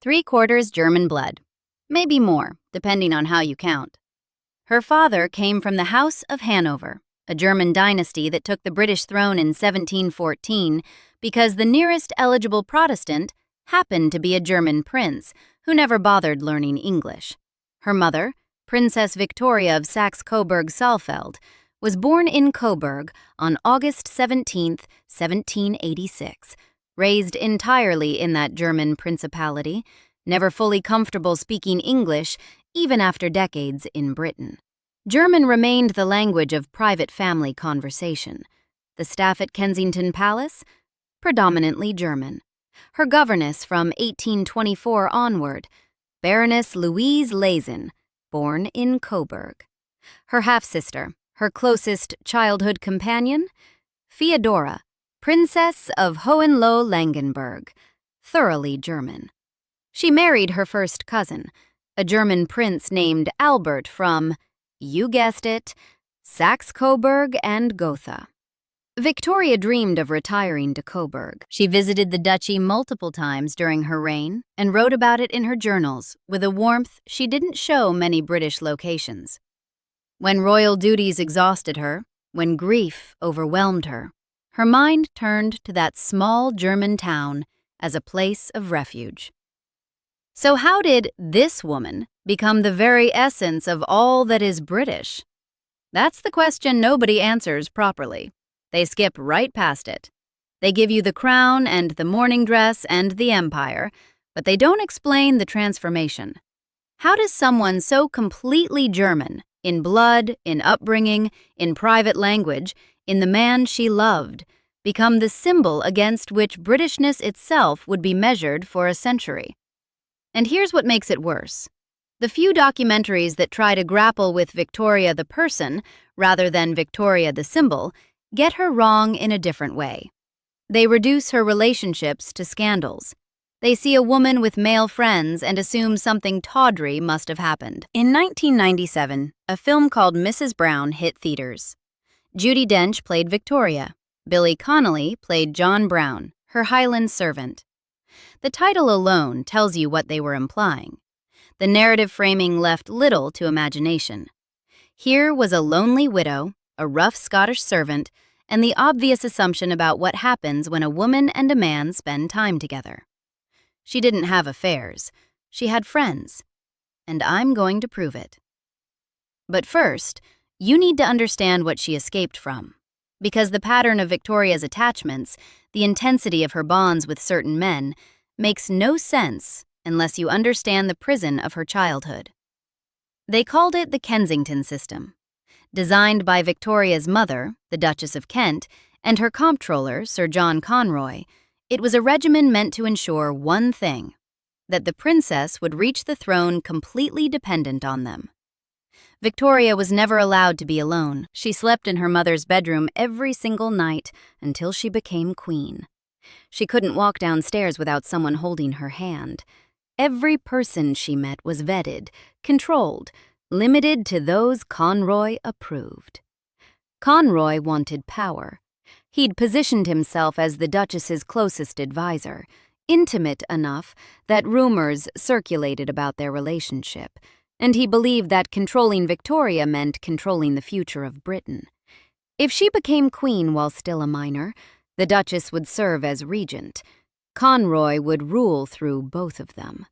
3/4 German blood. Maybe more, depending on how you count. Her father came from the House of Hanover, a German dynasty that took the British throne in 1714 because the nearest eligible Protestant happened to be a German prince who never bothered learning English. Her mother, Princess Victoria of Saxe-Coburg-Saalfeld, was born in Coburg on August 17, 1786, raised entirely in that German principality, never fully comfortable speaking English even after decades in Britain. German remained the language of private family conversation. The staff at Kensington Palace? Predominantly German. Her governess from 1824 onward, Baroness Louise Lehzen, born in Coburg. Her half-sister, her closest childhood companion, Feodora, Princess of Hohenlohe-Langenburg, thoroughly German. She married her first cousin, a German prince named Albert from, you guessed it, Saxe-Coburg and Gotha. Victoria dreamed of retiring to Coburg. She visited the duchy multiple times during her reign and wrote about it in her journals with a warmth she didn't show many British locations. When royal duties exhausted her, when grief overwhelmed her mind turned to that small German town as a place of refuge. So how did this woman become the very essence of all that is British? That's the question nobody answers properly. They skip right past it. They give you the crown and the mourning dress and the empire, but they don't explain the transformation. How does someone so completely German, in blood, in upbringing, in private language, in the man she loved, become the symbol against which Britishness itself would be measured for a century? And here's what makes it worse. The few documentaries that try to grapple with Victoria the person, rather than Victoria the symbol, get her wrong in a different way. They reduce her relationships to scandals. They see a woman with male friends and assume something tawdry must have happened. In 1997, a film called Mrs. Brown hit theaters. Judi Dench played Victoria. Billy Connolly played John Brown, her Highland servant. The title alone tells you what they were implying. The narrative framing left little to imagination. Here was a lonely widow, a rough Scottish servant, and the obvious assumption about what happens when a woman and a man spend time together. She didn't have affairs. She had friends. And I'm going to prove it. But first, you need to understand what she escaped from. Because the pattern of Victoria's attachments, the intensity of her bonds with certain men, makes no sense unless you understand the prison of her childhood. They called it the Kensington system. Designed by Victoria's mother, the Duchess of Kent, and her comptroller, Sir John Conroy, it was a regimen meant to ensure one thing, that the princess would reach the throne completely dependent on them. Victoria was never allowed to be alone. She slept in her mother's bedroom every single night until she became queen. She couldn't walk downstairs without someone holding her hand. Every person she met was vetted, controlled, limited to those Conroy approved. Conroy wanted power. He'd positioned himself as the Duchess's closest advisor, intimate enough that rumors circulated about their relationship, and he believed that controlling Victoria meant controlling the future of Britain. If she became queen while still a minor, the Duchess would serve as regent. Conroy would rule through both of them.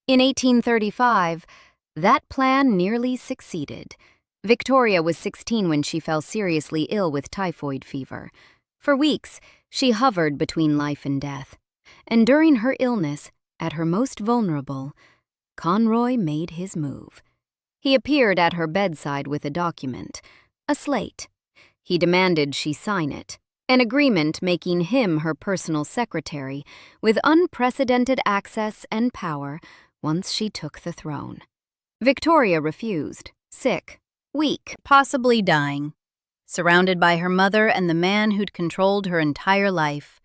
In 1835, that plan nearly succeeded. Victoria was 16 when she fell seriously ill with typhoid fever. For weeks, she hovered between life and death. And during her illness, at her most vulnerable, Conroy made his move. He appeared at her bedside with a document, a slate. He demanded she sign it, an agreement making him her personal secretary, with unprecedented access and power once she took the throne. Victoria refused, sick, weak, possibly dying. Surrounded by her mother and the man who'd controlled her entire life,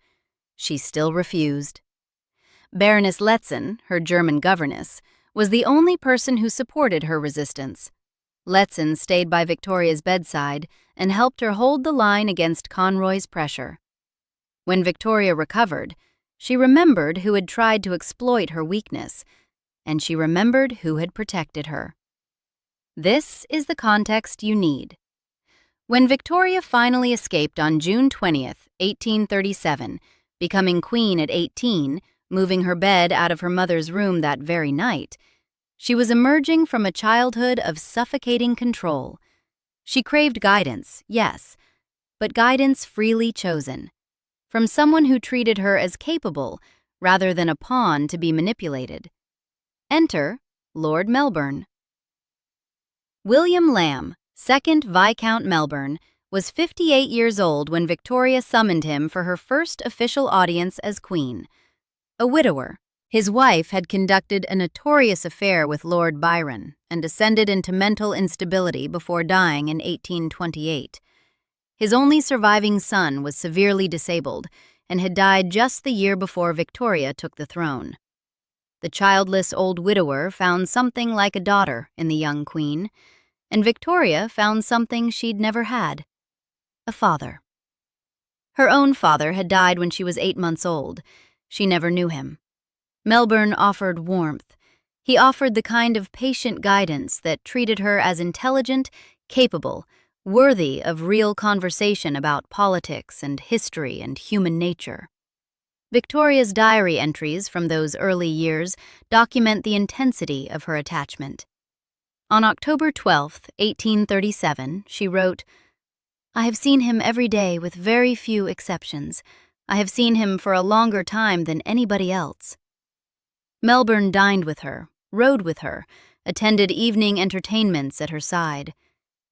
she still refused. Baroness Louise, her German governess, was the only person who supported her resistance. Louise stayed by Victoria's bedside and helped her hold the line against Conroy's pressure. When Victoria recovered, She remembered who had tried to exploit her weakness, and she remembered who had protected her. This is the context you need. When Victoria finally escaped on June 20th, 1837, becoming queen at 18, moving her bed out of her mother's room that very night, she was emerging from a childhood of suffocating control. She craved guidance, yes, but guidance freely chosen, from someone who treated her as capable rather than a pawn to be manipulated. Enter Lord Melbourne. William Lamb, 2nd Viscount Melbourne, was 58 years old when Victoria summoned him for her first official audience as queen. A widower, his wife had conducted a notorious affair with Lord Byron and descended into mental instability before dying in 1828. His only surviving son was severely disabled and had died just the year before Victoria took the throne. The childless old widower found something like a daughter in the young queen, and Victoria found something she'd never had: a father. Her own father had died when she was 8 months old. She never knew him. Melbourne offered warmth. He offered the kind of patient guidance that treated her as intelligent, capable, worthy of real conversation about politics and history and human nature. Victoria's diary entries from those early years document the intensity of her attachment. On October 12, 1837, she wrote, "I have seen him every day with very few exceptions. I have seen him for a longer time than anybody else." Melbourne dined with her, rode with her, attended evening entertainments at her side.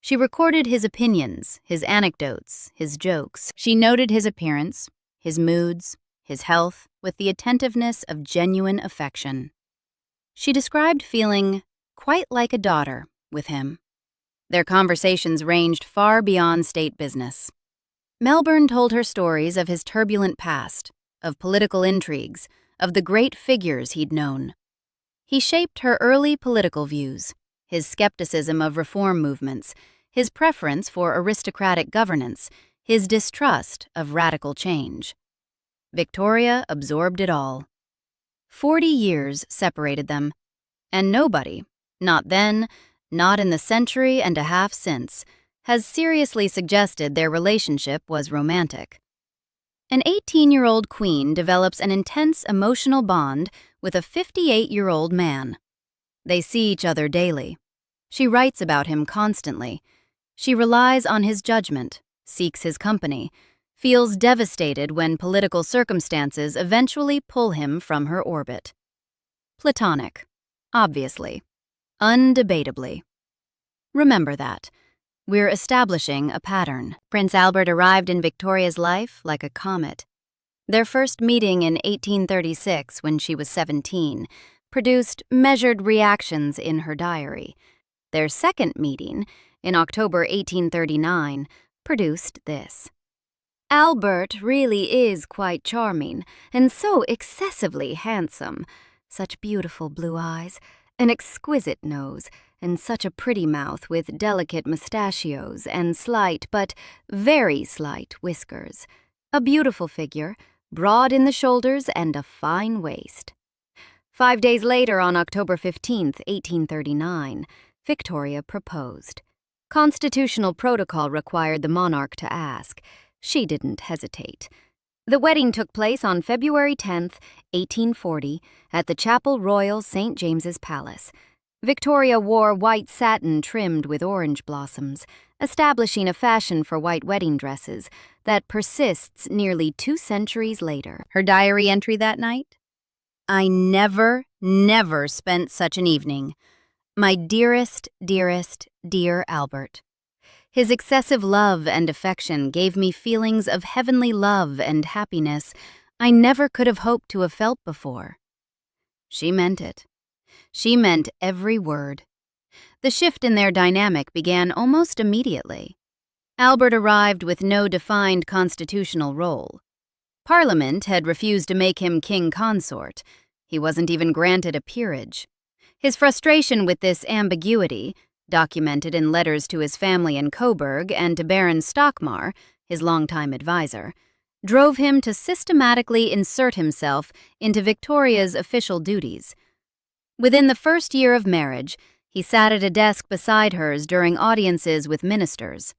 She recorded his opinions, his anecdotes, his jokes. She noted his appearance, his moods, his health, with the attentiveness of genuine affection. She described feeling quite like a daughter with him. Their conversations ranged far beyond state business. Melbourne told her stories of his turbulent past, of political intrigues, of the great figures he'd known. He shaped her early political views, his skepticism of reform movements, his preference for aristocratic governance, his distrust of radical change. Victoria absorbed it all. 40 years separated them, and nobody, not then, not in the century and a half since, has seriously suggested their relationship was romantic. An 18-year-old queen develops an intense emotional bond with a 58-year-old man. They see each other daily. She writes about him constantly. She relies on his judgment, seeks his company, feels devastated when political circumstances eventually pull him from her orbit. Platonic, obviously, undebatably. Remember that. We're establishing a pattern. Prince Albert arrived in Victoria's life like a comet. Their first meeting in 1836, when she was 17, produced measured reactions in her diary. Their second meeting, in October 1839, produced this. "Albert really is quite charming, and so excessively handsome. Such beautiful blue eyes, an exquisite nose, and such a pretty mouth with delicate mustachios and slight, but very slight, whiskers. A beautiful figure, broad in the shoulders and a fine waist." 5 days later, on October 15, 1839, Victoria proposed. Constitutional protocol required the monarch to ask. She didn't hesitate. The wedding took place on February 10, 1840, at the Chapel Royal St. James's Palace. Victoria wore white satin trimmed with orange blossoms, establishing a fashion for white wedding dresses that persists nearly 2 centuries later. Her diary entry that night? "I never spent such an evening. My dearest, dear Albert. His excessive love and affection gave me feelings of heavenly love and happiness I never could have hoped to have felt before." She meant it. She meant every word. The shift in their dynamic began almost immediately. Albert arrived with no defined constitutional role. Parliament had refused to make him king consort. He wasn't even granted a peerage. His frustration with this ambiguity, documented in letters to his family in Coburg and to Baron Stockmar, his longtime advisor, drove him to systematically insert himself into Victoria's official duties. Within the first year of marriage, he sat at a desk beside hers during audiences with ministers.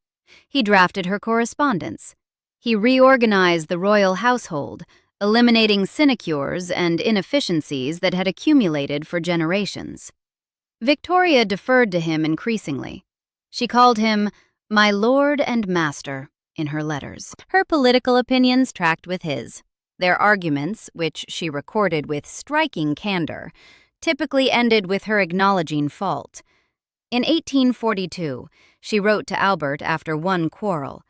He drafted her correspondence. He reorganized the royal household, eliminating sinecures and inefficiencies that had accumulated for generations. Victoria deferred to him increasingly. She called him "my lord and master" in her letters. Her political opinions tracked with his. Their arguments, which she recorded with striking candor, typically ended with her acknowledging fault. In 1842, she wrote to Albert after one quarrel,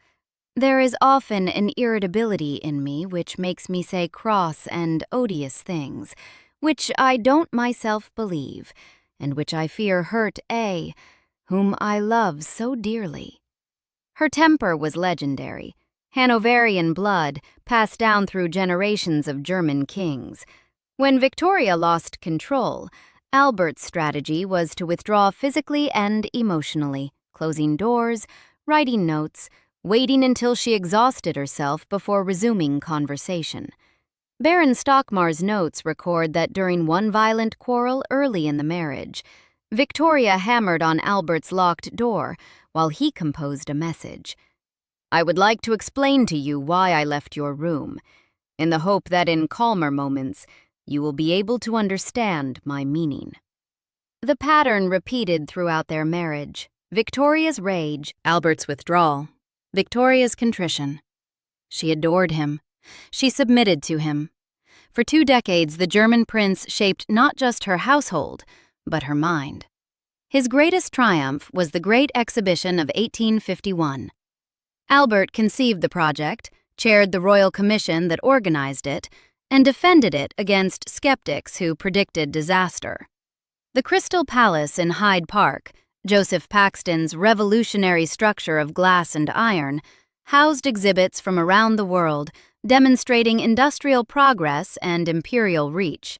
"There is often an irritability in me which makes me say cross and odious things, which I don't myself believe, and which I fear hurt A, whom I love so dearly." Her temper was legendary. Hanoverian blood passed down through generations of German kings. When Victoria lost control, Albert's strategy was to withdraw physically and emotionally, closing doors, writing notes, waiting until she exhausted herself before resuming conversation. Baron Stockmar's notes record that during one violent quarrel early in the marriage, Victoria hammered on Albert's locked door while he composed a message. "I would like to explain to you why I left your room, in the hope that in calmer moments you will be able to understand my meaning." The pattern repeated throughout their marriage: Victoria's rage, Albert's withdrawal, Victoria's contrition. She adored him. She submitted to him. For 2 decades, the German prince shaped not just her household, but her mind. His greatest triumph was the Great Exhibition of 1851. Albert conceived the project, chaired the royal commission that organized it, and defended it against skeptics who predicted disaster. The Crystal Palace in Hyde Park, Joseph Paxton's revolutionary structure of glass and iron, housed exhibits from around the world demonstrating industrial progress and imperial reach.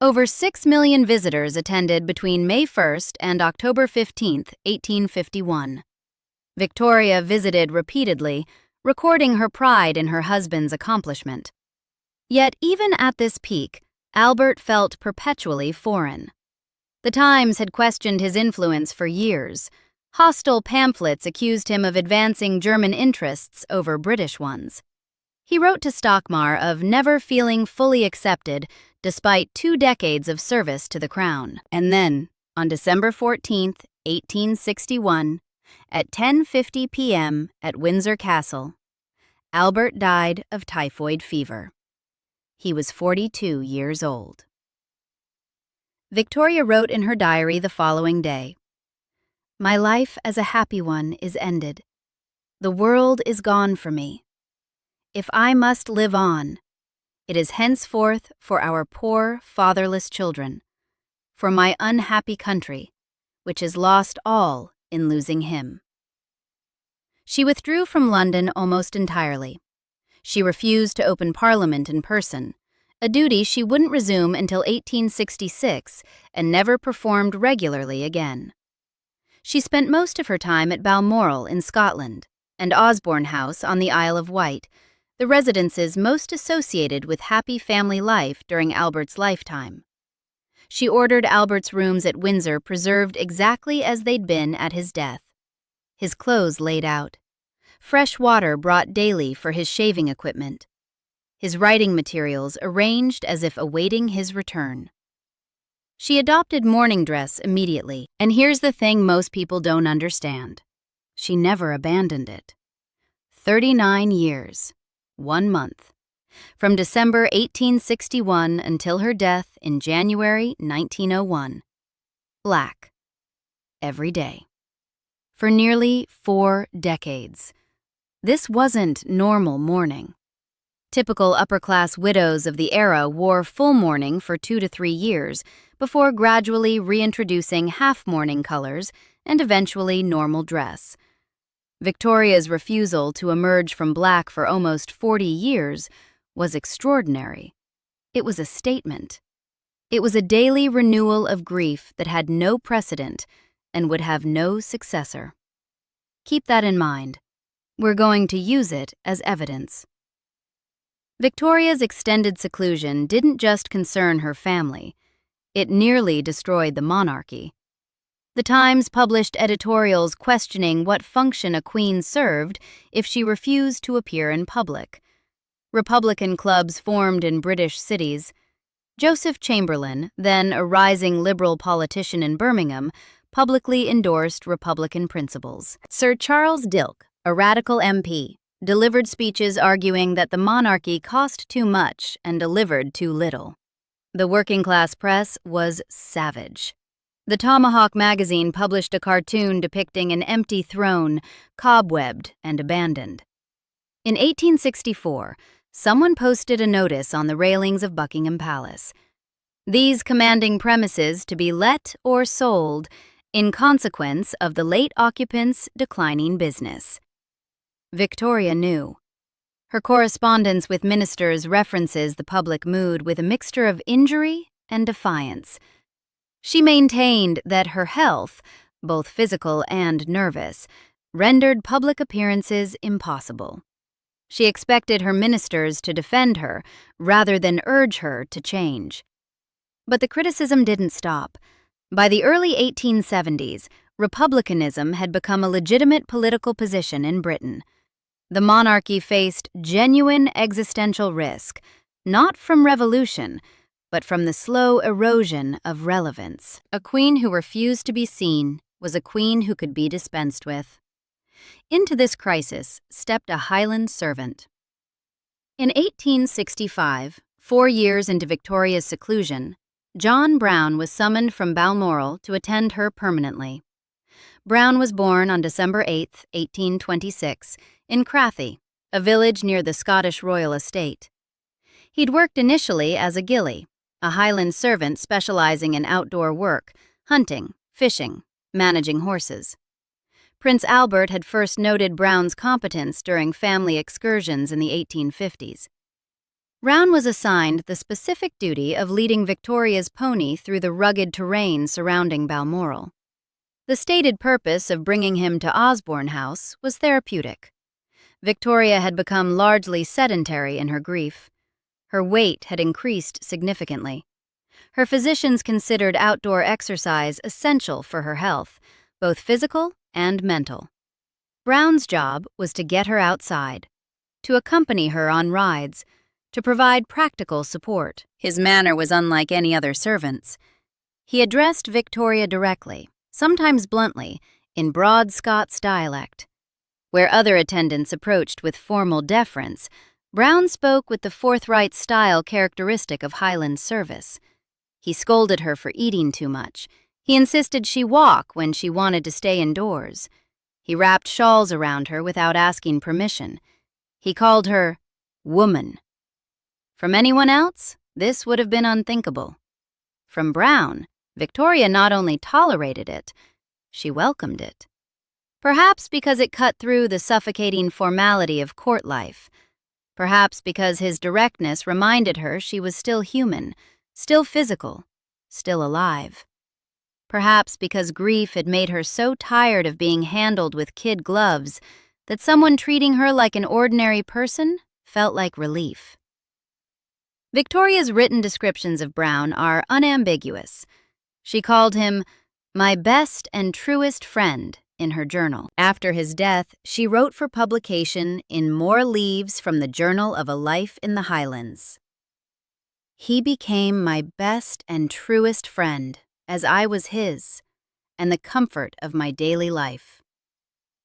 Over 6 million visitors attended between May 1st and October 15, 1851. Victoria visited repeatedly, recording her pride in her husband's accomplishment. Yet even at this peak, Albert felt perpetually foreign. The Times had questioned his influence for years. Hostile pamphlets accused him of advancing German interests over British ones. He wrote to Stockmar of never feeling fully accepted despite 2 decades of service to the crown. And then, on December 14, 1861, at 10:50 p.m. at Windsor Castle, Albert died of typhoid fever. He was 42 years old. Victoria wrote in her diary the following day, "My life as a happy one is ended. The world is gone for me. If I must live on, it is henceforth for our poor, fatherless children, for my unhappy country, which has lost all in losing him." She withdrew from London almost entirely. She refused to open Parliament in person, a duty she wouldn't resume until 1866 and never performed regularly again. She spent most of her time at Balmoral in Scotland and Osborne House on the Isle of Wight, the residences most associated with happy family life during Albert's lifetime. She ordered Albert's rooms at Windsor preserved exactly as they'd been at his death. His clothes laid out. Fresh water brought daily for his shaving equipment. His writing materials arranged as if awaiting his return. She adopted mourning dress immediately, and here's the thing most people don't understand. She never abandoned it. 39 years, 1 month. From December 1861 until her death in January 1901. Black. Every day. For nearly 4 decades. This wasn't normal mourning. Typical upper-class widows of the era wore full mourning for 2 to 3 years before gradually reintroducing half-mourning colors and eventually normal dress. Victoria's refusal to emerge from black for almost 40 years was extraordinary. It was a statement. It was a daily renewal of grief that had no precedent and would have no successor. Keep that in mind. We're going to use it as evidence. Victoria's extended seclusion didn't just concern her family, it nearly destroyed the monarchy. The Times published editorials questioning what function a queen served if she refused to appear in public. Republican clubs formed in British cities. Joseph Chamberlain, then a rising liberal politician in Birmingham, publicly endorsed Republican principles. Sir Charles Dilke, a radical MP, delivered speeches arguing that the monarchy cost too much and delivered too little. The working-class press was savage. The Tomahawk magazine published a cartoon depicting an empty throne, cobwebbed and abandoned. In 1864, someone posted a notice on the railings of Buckingham Palace. These commanding premises to be let or sold in consequence of the late occupants' declining business. Victoria knew. Her correspondence with ministers references the public mood with a mixture of injury and defiance. She maintained that her health, both physical and nervous, rendered public appearances impossible. She expected her ministers to defend her rather than urge her to change. But the criticism didn't stop. By the early 1870s, republicanism had become a legitimate political position in Britain. The monarchy faced genuine existential risk, not from revolution, but from the slow erosion of relevance. A queen who refused to be seen was a queen who could be dispensed with. Into this crisis stepped a Highland servant. In 1865, 4 years into Victoria's seclusion, John Brown was summoned from Balmoral to attend her permanently. Brown was born on December 8, 1826, in Crathy, a village near the Scottish royal estate. He'd worked initially as a gillie, a Highland servant specializing in outdoor work, hunting, fishing, managing horses. Prince Albert had first noted Brown's competence during family excursions in the 1850s. Brown was assigned the specific duty of leading Victoria's pony through the rugged terrain surrounding Balmoral. The stated purpose of bringing him to Osborne House was therapeutic. Victoria had become largely sedentary in her grief. Her weight had increased significantly. Her physicians considered outdoor exercise essential for her health, both physical and mental. Brown's job was to get her outside, to accompany her on rides, to provide practical support. His manner was unlike any other servant's. He addressed Victoria directly, sometimes bluntly, in broad Scots dialect. Where other attendants approached with formal deference, Brown spoke with the forthright style characteristic of Highland service. He scolded her for eating too much. He insisted she walk when she wanted to stay indoors. He wrapped shawls around her without asking permission. He called her woman. From anyone else, this would have been unthinkable. From Brown, Victoria not only tolerated it, she welcomed it. Perhaps because it cut through the suffocating formality of court life. Perhaps because his directness reminded her she was still human, still physical, still alive. Perhaps because grief had made her so tired of being handled with kid gloves that someone treating her like an ordinary person felt like relief. Victoria's written descriptions of Brown are unambiguous. She called him my best and truest friend in her journal. After his death, she wrote for publication in More Leaves from the Journal of a Life in the Highlands. He became my best and truest friend, as I was his, and the comfort of my daily life.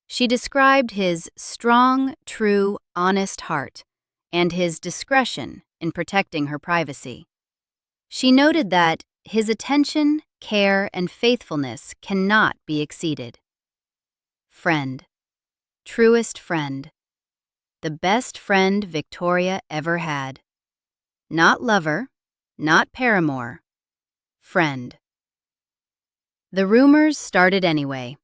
She described his strong, true, honest heart and his discretion in protecting her privacy. She noted that his attention, care, and faithfulness cannot be exceeded. Friend, truest friend, the best friend Victoria ever had. Not lover, not paramour, friend. The rumors started anyway.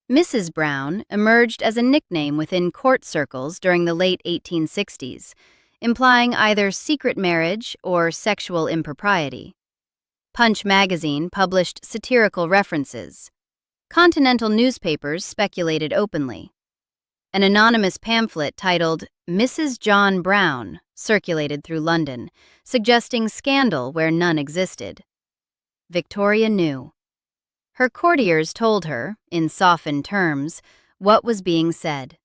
Mrs. Brown emerged as a nickname within court circles during the late 1860s, implying either secret marriage or sexual impropriety. Punch magazine published satirical references. Continental newspapers speculated openly. An anonymous pamphlet titled Mrs. John Brown circulated through London, suggesting scandal where none existed. Victoria knew. Her courtiers told her, in softened terms, what was being said.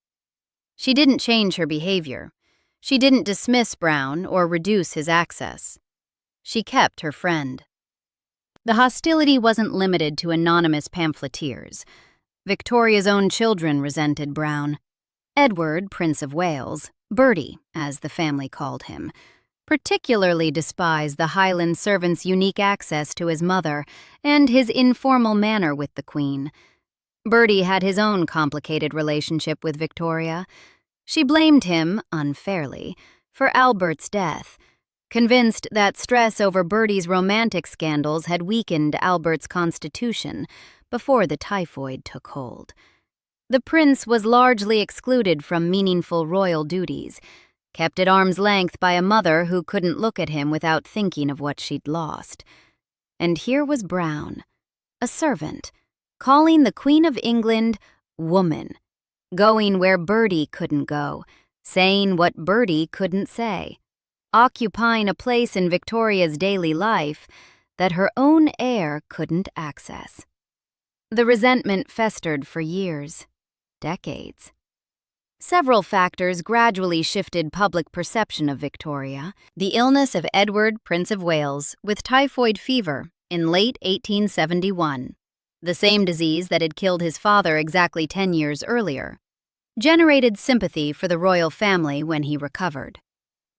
She didn't change her behavior. She didn't dismiss Brown or reduce his access. She kept her friend. The hostility wasn't limited to anonymous pamphleteers. Victoria's own children resented Brown. Edward, Prince of Wales, Bertie, as the family called him, particularly despised the Highland servant's unique access to his mother and his informal manner with the Queen. Bertie had his own complicated relationship with Victoria. She blamed him, unfairly, for Albert's death, convinced that stress over Bertie's romantic scandals had weakened Albert's constitution before the typhoid took hold. The prince was largely excluded from meaningful royal duties, kept at arm's length by a mother who couldn't look at him without thinking of what she'd lost. And here was Brown, a servant, calling the Queen of England woman, going where Bertie couldn't go, saying what Bertie couldn't say, occupying a place in Victoria's daily life that her own heir couldn't access. The resentment festered for years, decades. Several factors gradually shifted public perception of Victoria. The illness of Edward, Prince of Wales, with typhoid fever in late 1871, the same disease that had killed his father exactly 10 years earlier, generated sympathy for the royal family when he recovered.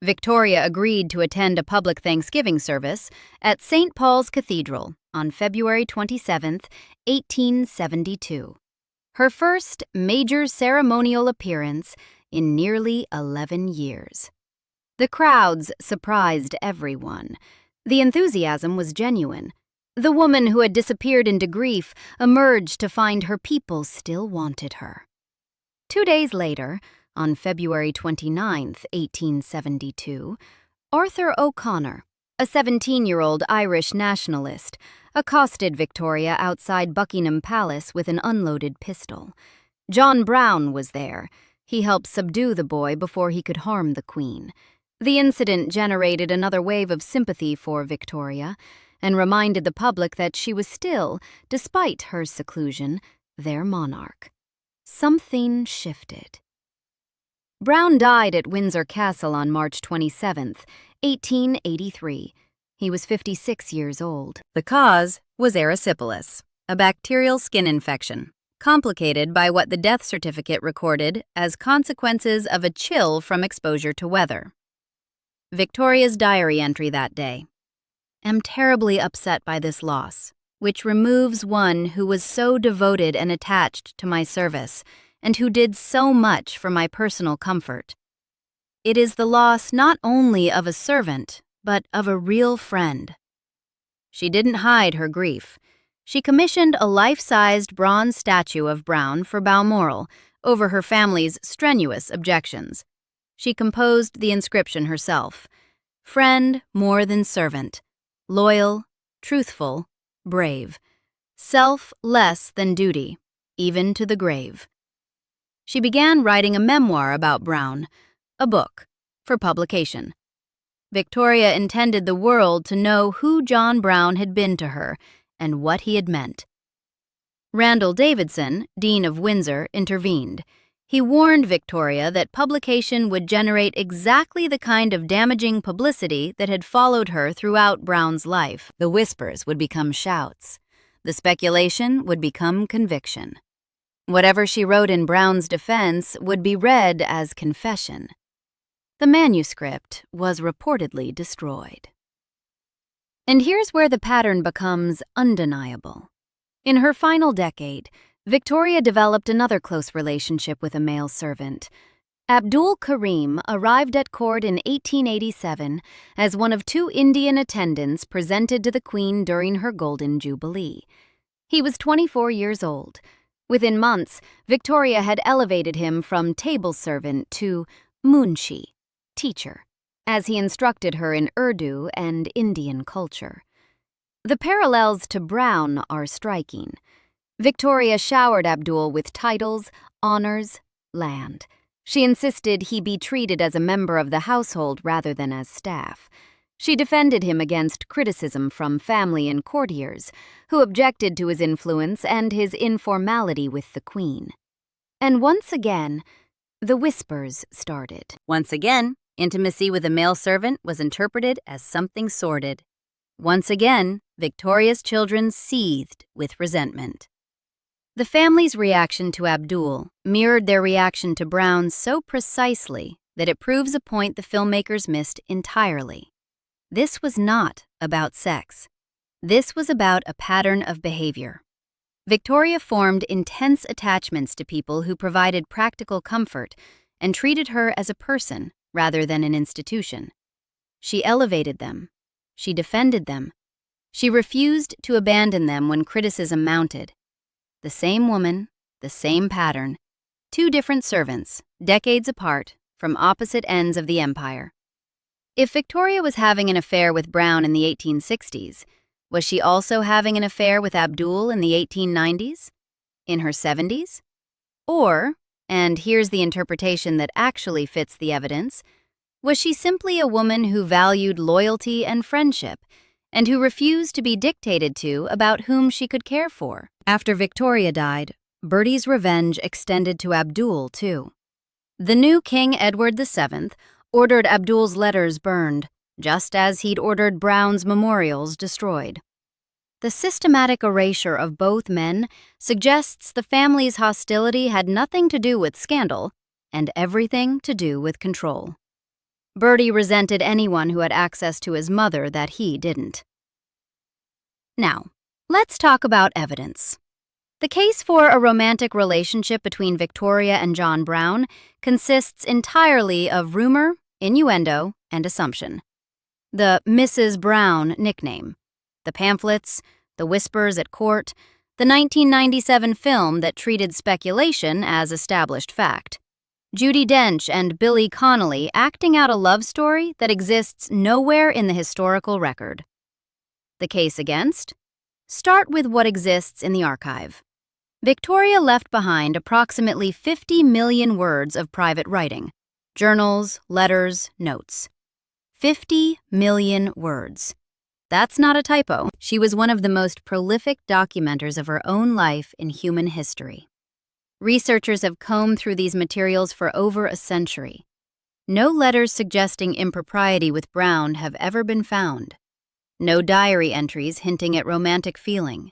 Victoria agreed to attend a public Thanksgiving service at St. Paul's Cathedral on February 27, 1872. Her first major ceremonial appearance in nearly 11 years. The crowds surprised everyone. The enthusiasm was genuine. The woman who had disappeared into grief emerged to find her people still wanted her. 2 days later, on February 29, 1872, Arthur O'Connor, a 17-year-old Irish nationalist, accosted Victoria outside Buckingham Palace with an unloaded pistol. John Brown was there. He helped subdue the boy before he could harm the Queen. The incident generated another wave of sympathy for Victoria and reminded the public that she was still, despite her seclusion, their monarch. Something shifted. Brown died at Windsor Castle on March 27, 1883. He was 56 years old. The cause was erysipelas, a bacterial skin infection, complicated by what the death certificate recorded as consequences of a chill from exposure to weather. Victoria's diary entry that day. Am terribly upset by this loss, which removes one who was so devoted and attached to my service, and who did so much for my personal comfort. It is the loss not only of a servant, but of a real friend. She didn't hide her grief. She commissioned a life-sized bronze statue of Brown for Balmoral over her family's strenuous objections. She composed the inscription herself: "Friend more than servant, loyal, truthful, brave, self less than duty, even to the grave." She began writing a memoir about Brown, a book, for publication. Victoria intended the world to know who John Brown had been to her and what he had meant. Randall Davidson, Dean of Windsor, intervened. He warned Victoria that publication would generate exactly the kind of damaging publicity that had followed her throughout Brown's life. The whispers would become shouts. The speculation would become conviction. Whatever she wrote in Brown's defense would be read as confession. The manuscript was reportedly destroyed. And here's where the pattern becomes undeniable. In her final decade, Victoria developed another close relationship with a male servant. Abdul Karim arrived at court in 1887 as one of 2 Indian attendants presented to the Queen during her Golden Jubilee. He was 24 years old. Within months, Victoria had elevated him from table servant to munshi, teacher, as he instructed her in Urdu and Indian culture. The parallels to Brown are striking. Victoria showered Abdul with titles, honors, land. She insisted he be treated as a member of the household rather than as staff. She defended him against criticism from family and courtiers, who objected to his influence and his informality with the queen. And once again, the whispers started. Once again, intimacy with a male servant was interpreted as something sordid. Once again, Victoria's children seethed with resentment. The family's reaction to Abdul mirrored their reaction to Brown so precisely that it proves a point the filmmakers missed entirely. This was not about sex. This was about a pattern of behavior. Victoria formed intense attachments to people who provided practical comfort and treated her as a person rather than an institution. She elevated them. She defended them. She refused to abandon them when criticism mounted. The same woman, the same pattern, two different servants, decades apart, from opposite ends of the empire. If Victoria was having an affair with Brown in the 1860s, was she also having an affair with Abdul in the 1890s? In her 70s? Or, and here's the interpretation that actually fits the evidence, was she simply a woman who valued loyalty and friendship, and who refused to be dictated to about whom she could care for? After Victoria died, Bertie's revenge extended to Abdul, too. The new King Edward VII ordered Abdul's letters burned, just as he'd ordered Brown's memorials destroyed. The systematic erasure of both men suggests the family's hostility had nothing to do with scandal and everything to do with control. Bertie resented anyone who had access to his mother that he didn't. Now, let's talk about evidence. The case for a romantic relationship between Victoria and John Brown consists entirely of rumor, innuendo, and assumption. The Mrs. Brown nickname, the pamphlets, the whispers at court, the 1997 film that treated speculation as established fact. Judi Dench and Billy Connolly acting out a love story that exists nowhere in the historical record. The case against? Start with what exists in the archive. Victoria left behind approximately 50 million words of private writing, journals, letters, notes. 50 million words. That's not a typo. She was one of the most prolific documenters of her own life in human history. Researchers have combed through these materials for over a century. No letters suggesting impropriety with Brown have ever been found. No diary entries hinting at romantic feeling.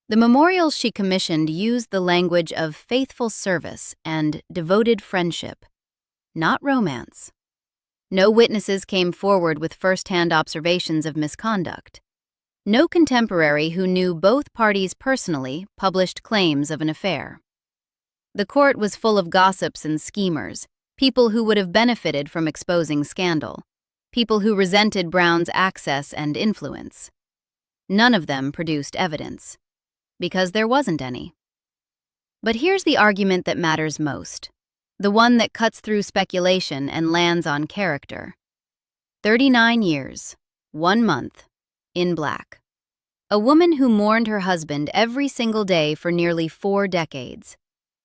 The memorials she commissioned used the language of faithful service and devoted friendship, not romance. No witnesses came forward with first-hand observations of misconduct. No contemporary who knew both parties personally published claims of an affair. The court was full of gossips and schemers, people who would have benefited from exposing scandal, people who resented Brown's access and influence. None of them produced evidence, because there wasn't any. But here's the argument that matters most, the one that cuts through speculation and lands on character. 39 years, 1 month, in black. A woman who mourned her husband every single day for nearly 4 decades,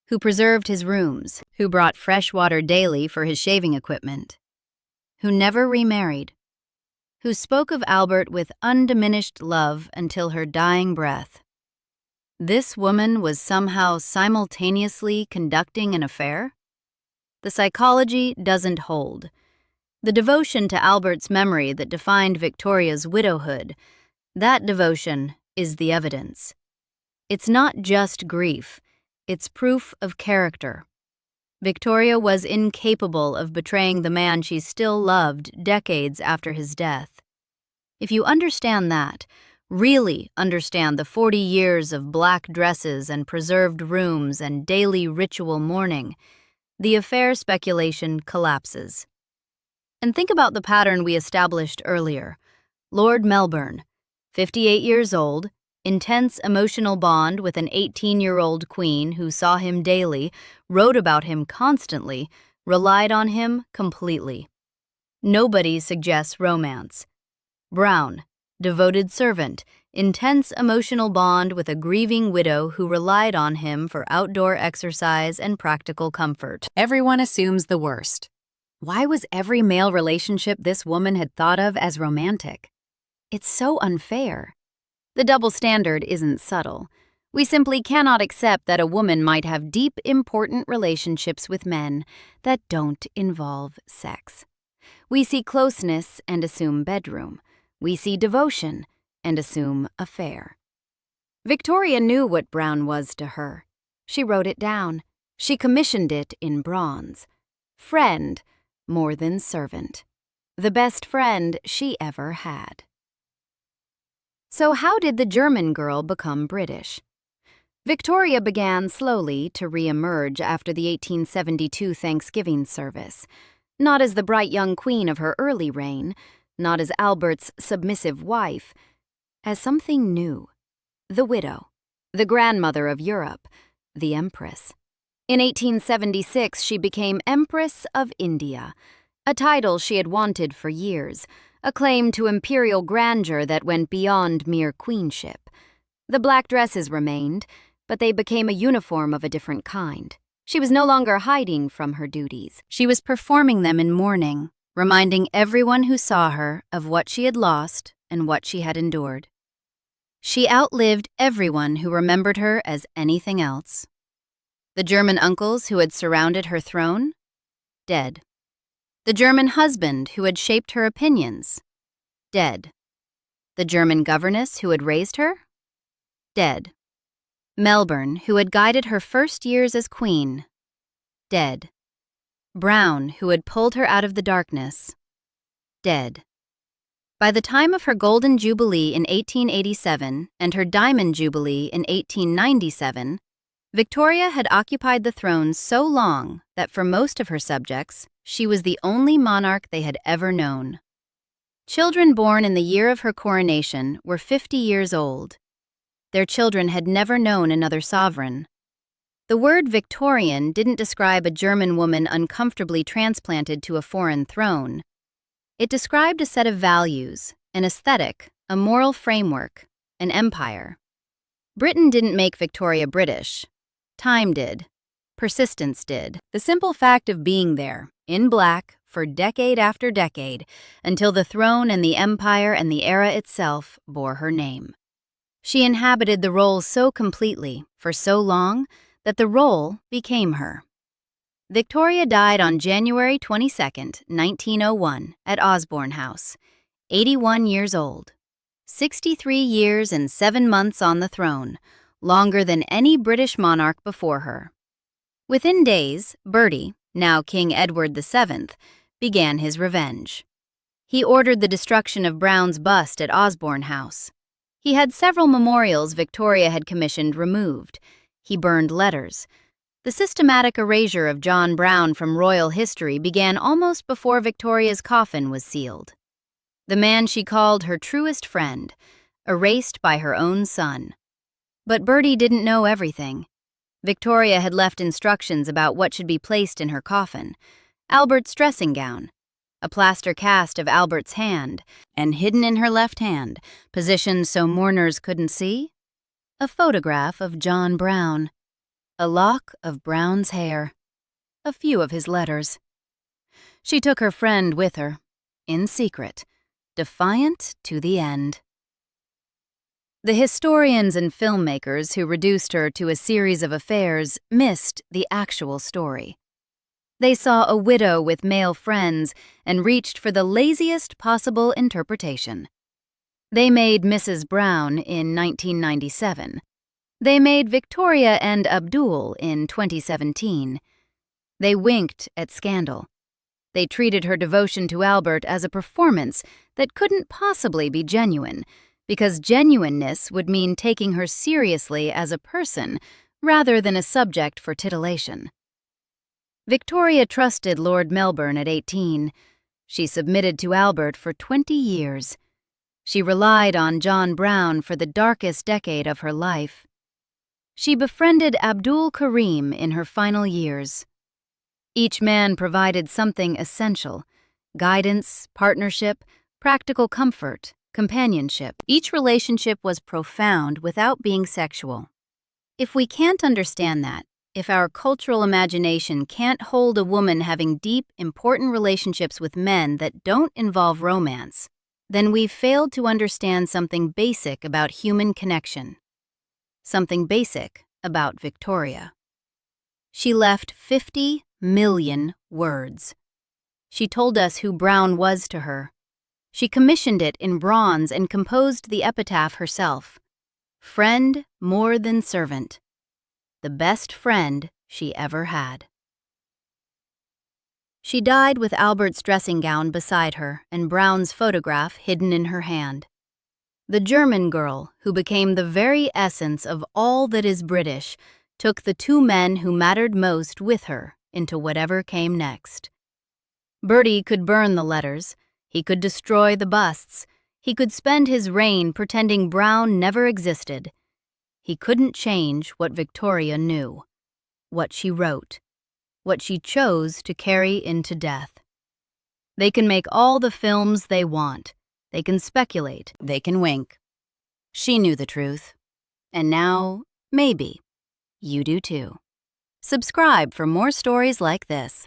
who preserved his rooms, who brought fresh water daily for his shaving equipment, who never remarried, who spoke of Albert with undiminished love until her dying breath. This woman was somehow simultaneously conducting an affair? The psychology doesn't hold. The devotion to Albert's memory that defined Victoria's widowhood, that devotion is the evidence. It's not just grief, it's proof of character. Victoria was incapable of betraying the man she still loved decades after his death. If you understand that, really understand the 40 years of black dresses and preserved rooms and daily ritual mourning, the affair speculation collapses. And think about the pattern we established earlier. Lord Melbourne, 58 years old, intense emotional bond with an 18-year-old queen who saw him daily, wrote about him constantly, relied on him completely. Nobody suggests romance. Brown, devoted servant, intense emotional bond with a grieving widow who relied on him for outdoor exercise and practical comfort. Everyone assumes the worst. Why was every male relationship this woman had thought of as romantic? It's so unfair. The double standard isn't subtle. We simply cannot accept that a woman might have deep, important relationships with men that don't involve sex. We see closeness and assume bedroom. We see devotion and assume affair. Victoria knew what brown was to her. She wrote it down. She commissioned it in bronze. Friend, more than servant. The best friend she ever had. So how did the German girl become British? Victoria began slowly to re-emerge after the 1872 Thanksgiving service, not as the bright young queen of her early reign, not as Albert's submissive wife, as something new. The widow, the grandmother of Europe, the empress. In 1876, she became Empress of India, a title she had wanted for years, a claim to imperial grandeur that went beyond mere queenship. The black dresses remained, but they became a uniform of a different kind. She was no longer hiding from her duties. She was performing them in mourning, reminding everyone who saw her of what she had lost and what she had endured. She outlived everyone who remembered her as anything else. The German uncles who had surrounded her throne? Dead. The German husband who had shaped her opinions? Dead. The German governess who had raised her? Dead. Melbourne, who had guided her first years as queen? Dead. Brown, who had pulled her out of the darkness? Dead. By the time of her Golden Jubilee in 1887 and her Diamond Jubilee in 1897, Victoria had occupied the throne so long that for most of her subjects, she was the only monarch they had ever known. Children born in the year of her coronation were 50 years old. Their children had never known another sovereign. The word Victorian didn't describe a German woman uncomfortably transplanted to a foreign throne. It described a set of values, an aesthetic, a moral framework, an empire. Britain didn't make Victoria British. Time did. Persistence did. The simple fact of being there, in black, for decade after decade, until the throne and the empire and the era itself bore her name. She inhabited the role so completely, for so long, that the role became her. Victoria died on January 22, 1901, at Osborne House, 81 years old. 63 years and 7 months on the throne, longer than any British monarch before her. Within days, Bertie, now King Edward VII, began his revenge. He ordered the destruction of Brown's bust at Osborne House. He had several memorials Victoria had commissioned removed. He burned letters. The systematic erasure of John Brown from royal history began almost before Victoria's coffin was sealed. The man she called her truest friend, erased by her own son. But Bertie didn't know everything. Victoria had left instructions about what should be placed in her coffin: Albert's dressing gown, a plaster cast of Albert's hand, and hidden in her left hand, positioned so mourners couldn't see, a photograph of John Brown, a lock of Brown's hair, a few of his letters. She took her friend with her, in secret, defiant to the end. The historians and filmmakers who reduced her to a series of affairs missed the actual story. They saw a widow with male friends and reached for the laziest possible interpretation. They made Mrs. Brown in 1997. They made Victoria and Abdul in 2017. They winked at scandal. They treated her devotion to Albert as a performance that couldn't possibly be genuine, because genuineness would mean taking her seriously as a person rather than a subject for titillation. Victoria trusted Lord Melbourne at 18. She submitted to Albert for 20 years. She relied on John Brown for the darkest decade of her life. She befriended Abdul Karim in her final years. Each man provided something essential: guidance, partnership, practical comfort, companionship. Each relationship was profound without being sexual. If we can't understand that, if our cultural imagination can't hold a woman having deep, important relationships with men that don't involve romance, then we've failed to understand something basic about human connection. Something basic about Victoria. She left 50 million words. She told us who Brown was to her. She commissioned it in bronze and composed the epitaph herself. Friend more than servant. The best friend she ever had. She died with Albert's dressing gown beside her and Brown's photograph hidden in her hand. The German girl, who became the very essence of all that is British, took the two men who mattered most with her into whatever came next. Bertie could burn the letters, he could destroy the busts, he could spend his reign pretending Brown never existed. He couldn't change what Victoria knew, what she wrote, what she chose to carry into death. They can make all the films they want. They can speculate. They can wink. She knew the truth. And now, maybe, you do too. Subscribe for more stories like this.